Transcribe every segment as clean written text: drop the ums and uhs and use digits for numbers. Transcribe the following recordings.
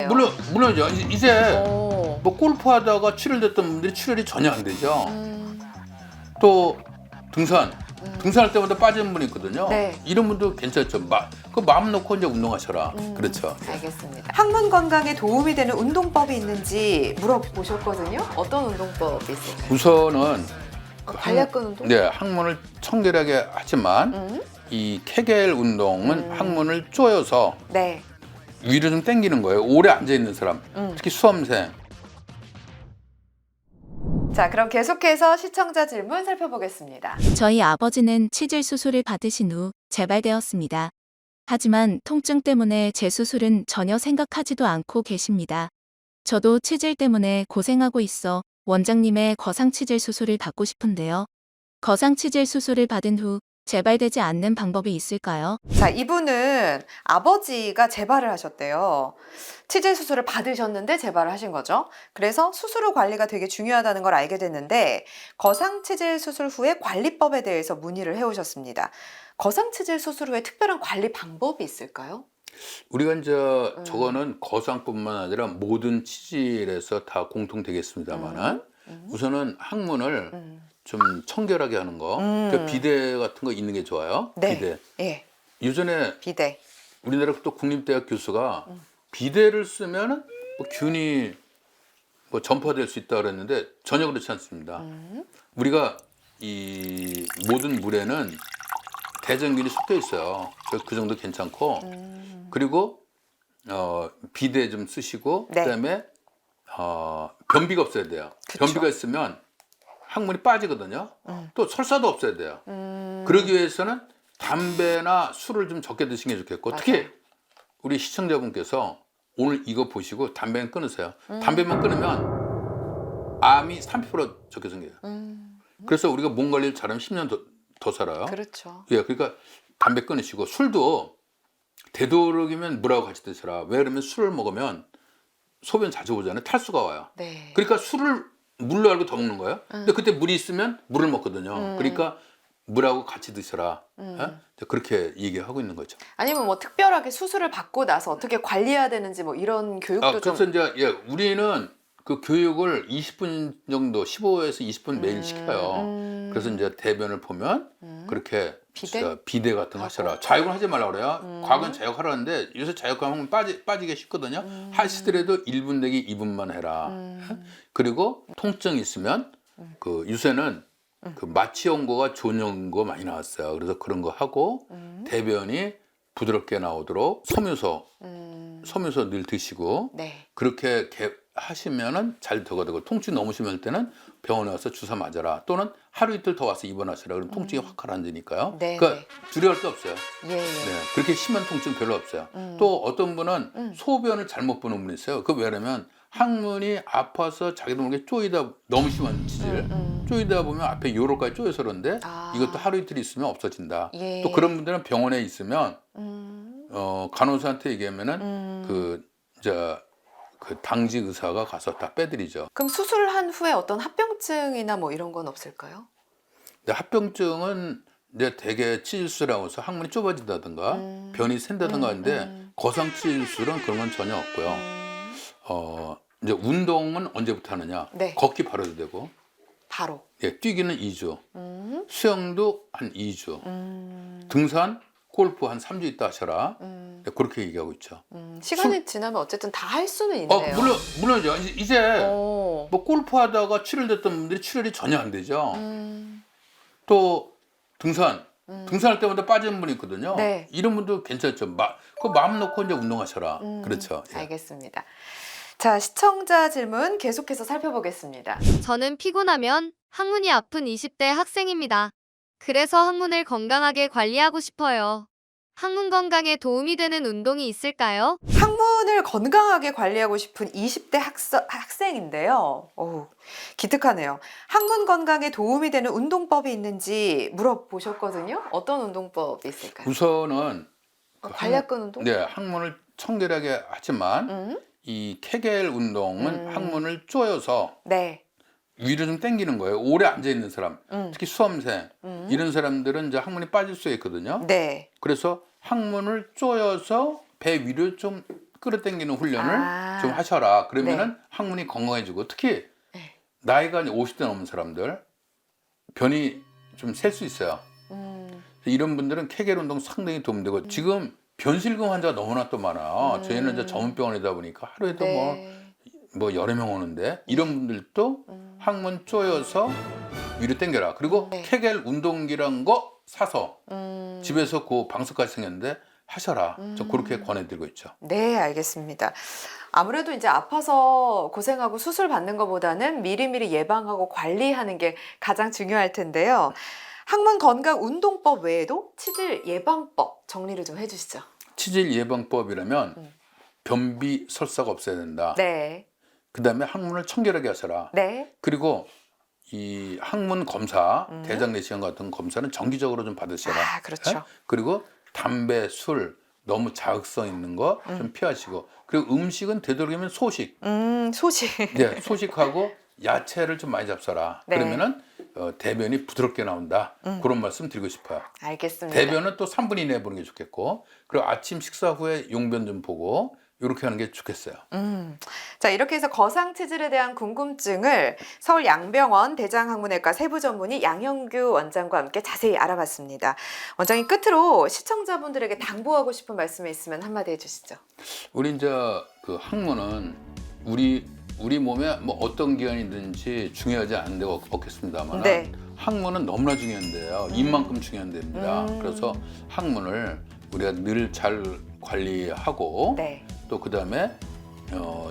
물론이죠. 이제 오. 뭐 골프하다가 출혈됐던 분들이 출혈이 전혀 안 되죠. 또 등산할 때마다 빠지는 분이 있거든요. 네. 이런 분도 괜찮죠. 그 마음 놓고 이제 운동하셔라. 그렇죠. 알겠습니다. 항문 건강에 도움이 되는 운동법이 있는지 물어보셨거든요. 어떤 운동법이 있을까요? 우선은 그 관략근 운동? 네, 항문을 청결하게 하지만 이 케겔 운동은 항문을 조여서 네. 위로 좀 당기는 거예요. 오래 앉아 있는 사람, 특히 수험생. 자, 그럼 계속해서 시청자 질문 살펴보겠습니다. 저희 아버지는 치질 수술을 받으신 후 재발되었습니다. 하지만 통증 때문에 재수술은 전혀 생각하지도 않고 계십니다. 저도 치질 때문에 고생하고 있어 원장님의 거상치질 수술을 받고 싶은데요. 거상치질 수술을 받은 후 재발되지 않는 방법이 있을까요? 자, 이분은 아버지가 재발을 하셨대요. 치질 수술을 받으셨는데 재발을 하신 거죠. 그래서 수술 후 관리가 되게 중요하다는 걸 알게 됐는데 거상치질 수술 후에 관리법에 대해서 문의를 해오셨습니다. 거상치질 수술 후에 특별한 관리 방법이 있을까요? 우리가 이제 저거는 거상뿐만 아니라 모든 치질에서 다 공통되겠습니다만은 우선은 항문을 좀 청결하게 하는 거, 그 비데 같은 거 있는 게 좋아요. 네. 비데. 예. 예전에 비데. 우리나라 또 국립대학 교수가 비데를 쓰면은 뭐 균이 뭐 전파될 수 있다 그랬는데 전혀 그렇지 않습니다. 우리가 이 모든 물에는 대장균이 섞여 있어요. 그 정도 괜찮고 그리고 비데 좀 쓰시고 네. 그다음에 변비가 없어야 돼요. 그쵸. 변비가 있으면 항문이 빠지거든요. 또 설사도 없어야 돼요. 그러기 위해서는 담배나 술을 좀 적게 드시는 게 좋겠고 특히 우리 시청자분께서 오늘 이거 보시고 담배는 끊으세요. 담배만 끊으면 암이 30% 적게 생겨요. 그래서 우리가 몸 관리를 잘하면 10년 더 살아요. 그렇죠. 예, 그러니까 담배 끊으시고 술도 되도록이면 물하고 같이 드셔라. 왜 그러면 술을 먹으면 소변 자주 오잖아요. 탈수가 와요. 네. 그러니까 술을 물로 알고 더 먹는 거예요. 근데 그때 물이 있으면 물을 먹거든요. 그러니까 물하고 같이 드셔라. 예? 그렇게 얘기하고 있는 거죠. 아니면 뭐 특별하게 수술을 받고 나서 어떻게 관리해야 되는지 뭐 이런 교육도 그래서 좀. 이제 예, 우리는 그 교육을 20분 정도, 15에서 20분 매일 시켜요. 그래서 이제 대변을 보면 그렇게 비데? 비데 같은 거 하셔라. 자욕은 하지 말라 그래요. 과거엔 자욕하라는데 요새 자욕하면 빠지기 쉽거든요. 하시더라도 1분 내기 2분만 해라. 그리고 통증이 있으면 그 요새는 그 마취 연고가 좋은 연고 많이 나왔어요. 그래서 그런 거 하고 대변이 부드럽게 나오도록 섬유소 늘 드시고 네. 그렇게 하시면은 잘 되거든요. 통증이 너무 심할 때는 병원에 와서 주사 맞아라. 또는 하루 이틀 더 와서 입원하시라. 그럼 통증이 확 가라앉으니까요. 네, 그러니까 네. 두려울 게 없어요. 예, 예. 네, 그렇게 심한 통증 별로 없어요. 또 어떤 분은 소변을 잘못 보는 분이 있어요. 그 왜냐면 항문이 아파서 자기도 모르게 쪼이다 너무 심한 치질 쪼이다 보면 앞에 요로까지 쪼여서 그런데 이것도 하루 이틀 있으면 없어진다. 예. 또 그런 분들은 병원에 있으면 간호사한테 얘기하면은 그 당직 의사가 가서 다 빼드리죠. 그럼 수술한 후에 어떤 합병증이나 뭐 이런 건 없을까요? 근데 합병증은 이제 대개 치질수라고 해서 항문이 좁아진다든가 변이 샌다든가 하는데 거상치질술은 그런 건 전혀 없고요. 이제 운동은 언제부터 하느냐? 네. 걷기 바로도 되고, 바로. 예, 뛰기는 2주, 수영도 한 2주, 등산, 골프 한 3주 있다 하셔라. 네, 그렇게 얘기하고 있죠. 시간이 지나면 어쨌든 다 할 수는 있네요. 물론이죠. 이제 오. 뭐 골프하다가 출혈됐던 분들이 출혈이 전혀 안 되죠. 또 등산할 때마다 빠지는 분이 있거든요. 네. 이런 분도 괜찮죠. 그 마음 놓고 이제 운동하셔라. 그렇죠. 예. 알겠습니다. 자, 시청자 질문 계속해서 살펴보겠습니다. 저는 피곤하면 항문이 아픈 20대 학생입니다. 그래서 항문을 건강하게 관리하고 싶어요. 항문 건강에 도움이 되는 운동이 있을까요? 항문을 건강하게 관리하고 싶은 20대 학생인데요. 오, 기특하네요. 항문 건강에 도움이 되는 운동법이 있는지 물어보셨거든요. 어떤 운동법이 있을까요? 우선은 그 관략근 운동? 네, 항문을 청결하게 하지만 이 케겔 운동은 항문을 조여서 네. 위로 좀 당기는 거예요. 오래 앉아 있는 사람, 특히 수험생 이런 사람들은 이제 항문이 빠질 수 있거든요. 네. 그래서 항문을 조여서 배 위로 좀 끌어당기는 훈련을 아. 좀 하셔라. 그러면은 항문이 건강해지고 특히 네. 나이가 이제 50대 넘은 사람들 변이 좀 셀 수 있어요. 이런 분들은 케겔 운동 상당히 도움되고 지금 변실금 환자가 너무나 또 많아. 저희는 이제 전문병원이다 보니까 하루에도 뭐 여러 명 오는데 이런 분들도 항문 쪼여서 위로 당겨라. 그리고 네. 케겔 운동기란 거 사서 집에서 그 방석까지 생겼는데 하셔라. 저 그렇게 권해드리고 있죠. 네, 알겠습니다. 아무래도 이제 아파서 고생하고 수술 받는 것보다는 미리미리 예방하고 관리하는 게 가장 중요할 텐데요. 항문 건강 운동법 외에도 치질 예방법 정리를 좀 해주시죠. 치질 예방법이라면 변비 설사가 없어야 된다. 네, 그다음에 항문을 청결하게 하셔라. 네, 그리고 이 항문 검사, 대장 내시경 같은 검사는 정기적으로 좀 받으셔라. 아, 그렇죠. 예? 그리고 담배, 술 너무 자극성 있는 거 좀 피하시고 그리고 음식은 되도록이면 소식. 소식. 네, 소식하고 야채를 좀 많이 잡숴라. 네. 그러면은 대변이 부드럽게 나온다. 그런 말씀 드리고 싶어요. 알겠습니다. 대변은 또 3분 이내에 보는 게 좋겠고 그리고 아침 식사 후에 용변 좀 보고 이렇게 하는 게 좋겠어요. 자, 이렇게 해서 거상 치질에 대한 궁금증을 서울 양병원 대장학문외과 세부전문의 양형규 원장과 함께 자세히 알아봤습니다. 원장님 끝으로 시청자분들에게 당부하고 싶은 말씀이 있으면 한마디 해주시죠. 우리 이제 그 항문은 우리 몸에 뭐 어떤 기관이든지 중요하지 않은 데가 없겠습니다만 네. 항문은 너무나 중요한데요. 입만큼 중요한 데입니다. 그래서 항문을 우리가 늘 잘 관리하고 네. 또 그다음에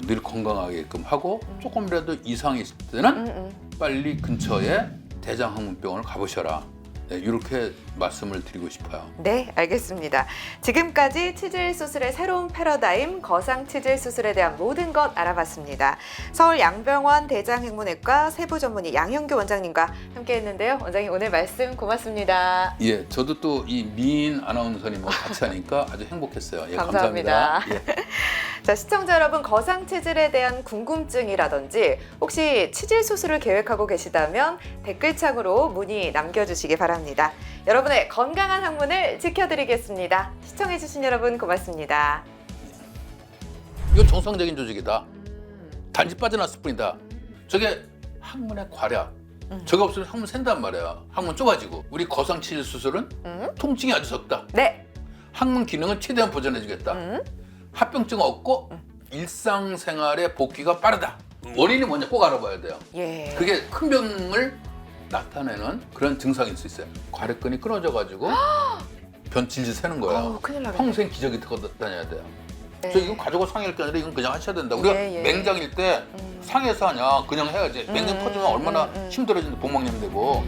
늘 건강하게끔 하고 조금이라도 이상이 있을 때는 빨리 근처에 대장항문병원을 가보셔라. 네, 이렇게 말씀을 드리고 싶어요. 네, 알겠습니다. 지금까지 치질 수술의 새로운 패러다임, 거상 치질 수술에 대한 모든 것 알아봤습니다. 서울 양병원 대장학문외과 세부전문의 양형규 원장님과 함께했는데요. 원장님 오늘 말씀 고맙습니다. 예, 저도 또 이 미인 아나운서님과 같이 하니까 아주 행복했어요. 예, 감사합니다. 감사합니다. 예. 자, 시청자 여러분, 거상 치질에 대한 궁금증이라든지 혹시 치질 수술을 계획하고 계시다면 댓글창으로 문의 남겨주시기 바랍니다. 여러분의 건강한 항문을 지켜드리겠습니다. 시청해주신 여러분 고맙습니다. 이거 정상적인 조직이다. 단지 빠져났을 뿐이다. 저게 항문의 괄약. 저게 없으면 항문 샌단 말이야. 항문 좁아지고. 우리 거상 치질 수술은 통증이 아주 적다. 네. 항문 기능은 최대한 보존해주겠다. 합병증 없고 일상생활의 복귀가 빠르다. 원인이 뭔지 꼭 알아봐야 돼요. 예. 그게 큰 병을 나타내는 그런 증상일 수 있어요. 괄약근이 끊어져가지고 변 질질 새는 거야. 어우, 큰일 나겠네. 평생 기저귀 듣고 다녀야 돼요. 네. 저 이건 가지고 상해할 게 아니라 이건 그냥 하셔야 된다. 우리가 예, 예. 맹장일 때 상해서 하냐 그냥 해야지. 맹장 터지면 얼마나 힘들어지는데 복막염 되고.